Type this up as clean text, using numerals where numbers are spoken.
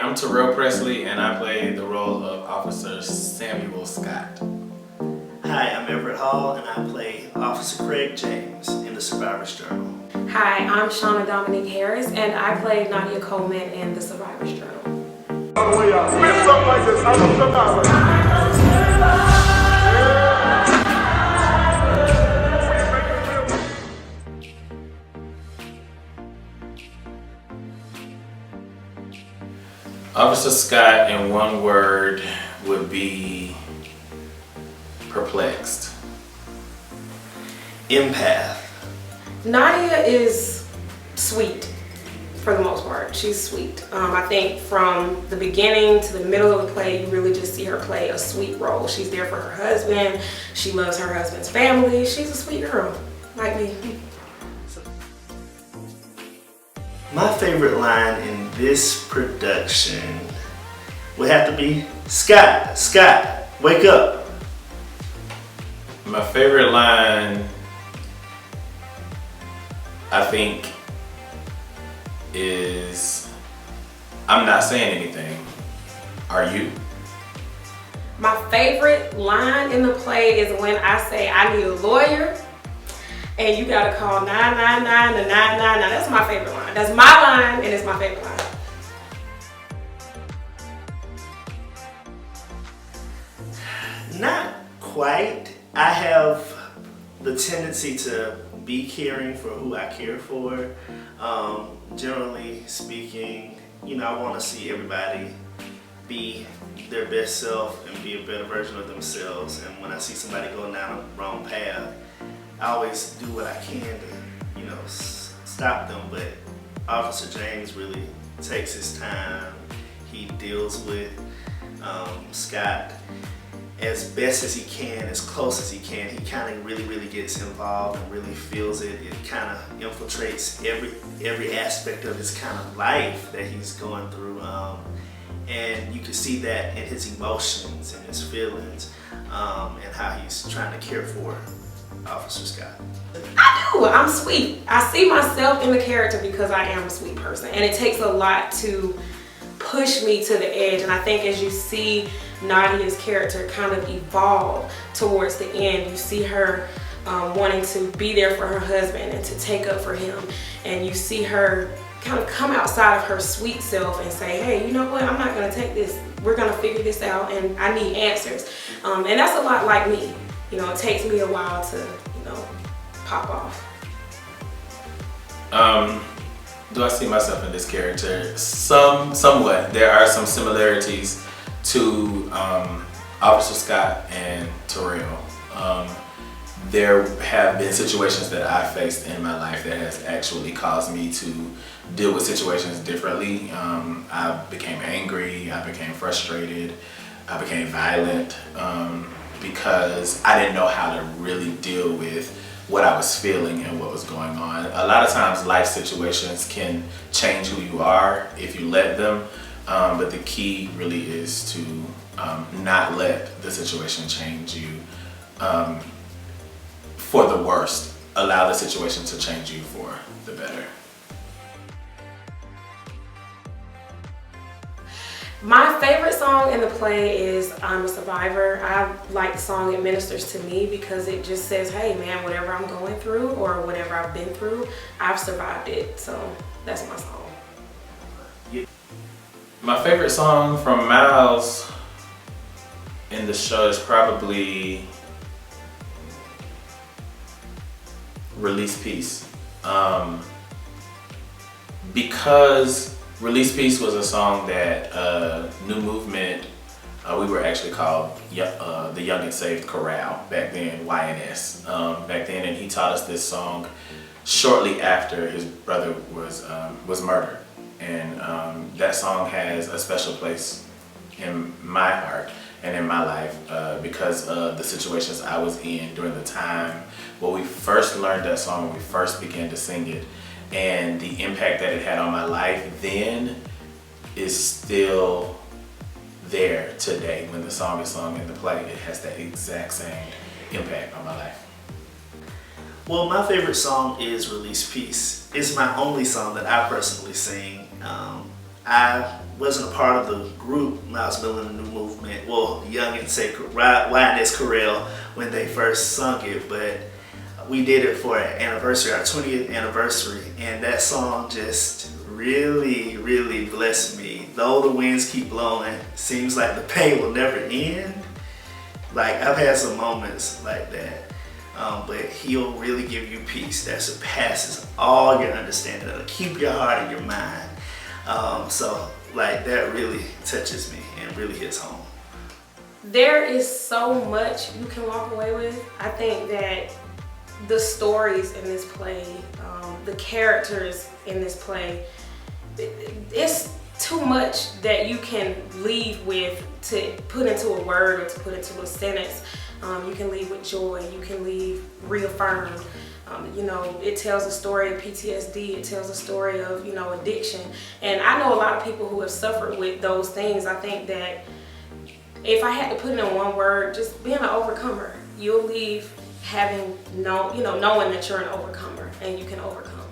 I'm Terrell Pressley, and I play the role of Officer Samuel Scott. Hi, I'm Everett Hall, and I play Officer Craig James in The Survivor's Journal. Hi, I'm Shawna Dominique Harris, and I play Nadia Coleman in The Survivor's Journal. Officer Scott, in one word, would be perplexed. Empath. Nadia is sweet, for the most part. She's sweet. I think from the beginning to the middle of the play, you really just see her play a sweet role. She's there for her husband. She loves her husband's family. She's a sweet girl, like me. My favorite line in this production would have to be, Scott, wake up. My favorite line, I think, is, I'm not saying anything. Are you? My favorite line in the play is when I say I need a lawyer and you gotta call 999 to 999. That's my favorite line. That's my line, and it's my favorite line. Not quite. I have the tendency to be caring for who I care for. Generally speaking, I want to see everybody be their best self and be a better version of themselves. And when I see somebody going down the wrong path, I always do what I can to, stop them. But Officer James really takes his time. He deals with Scott as best as he can, as close as he can. He kind of really gets involved and really feels it. It kind of infiltrates every aspect of his kind of life that he's going through. And you can see that in his emotions and his feelings, and how he's trying to care for Officer Scott. I do. I'm sweet. I see myself in the character because I am a sweet person, and it takes a lot to push me to the edge. And I think as you see Nadia's character kind of evolve towards the end, you see her wanting to be there for her husband and to take up for him, and you see her kind of come outside of her sweet self and say, hey, you know what, I'm not going to take this. We're going to figure this out, and I need answers. And that's a lot like me. It takes me a while to, pop off. Do I see myself in this character? Somewhat. There are some similarities to Officer Scott and Terrell. There have been situations that I faced in my life that has actually caused me to deal with situations differently. I became angry, I became frustrated, I became violent because I didn't know how to really deal with what I was feeling and what was going on. A lot of times life situations can change who you are if you let them, but the key really is to not let the situation change you for the worst. Allow the situation to change you for the better. My favorite song in the play is I'm a Survivor. I like the song. It ministers to me because it just says, hey man, whatever I'm going through or whatever I've been through, I've survived it. So that's my song. My favorite song from Miles in the show is probably Release Peace. Because Release Peace was a song that New Movement, we were actually called the Young and Saved Chorale back then, YNS, back then, and he taught us this song shortly after his brother was murdered. And that song has a special place in my heart and in my life because of the situations I was in during the time when we first learned that song, when we first began to sing it. And the impact that it had on my life then is still there today. When the song is sung in the play, it has that exact same impact on my life. Well, my favorite song is Release Peace. It's my only song that I personally sing. I wasn't a part of the group Miles Miller and the New Movement, well, Young and Sacred, YNS Corral, when they first sung it, but we did it for an anniversary, our 20th anniversary, and that song just really, really blessed me. Though the winds keep blowing, seems like the pain will never end. Like, I've had some moments like that. But he'll really give you peace that surpasses all your understanding. That'll keep your heart and your mind. So like that really touches me and really hits home. There is so much you can walk away with. I think that the stories in this play, the characters in this play, it's too much that you can leave with to put into a word or to put into a sentence. You can leave with joy, you can leave reaffirmed. You know, it tells a story of PTSD, it tells a story of, you know, addiction. And I know a lot of people who have suffered with those things. I think that if I had to put it in one word, just being an overcomer. You'll leave having knowing that you're an overcomer and you can overcome.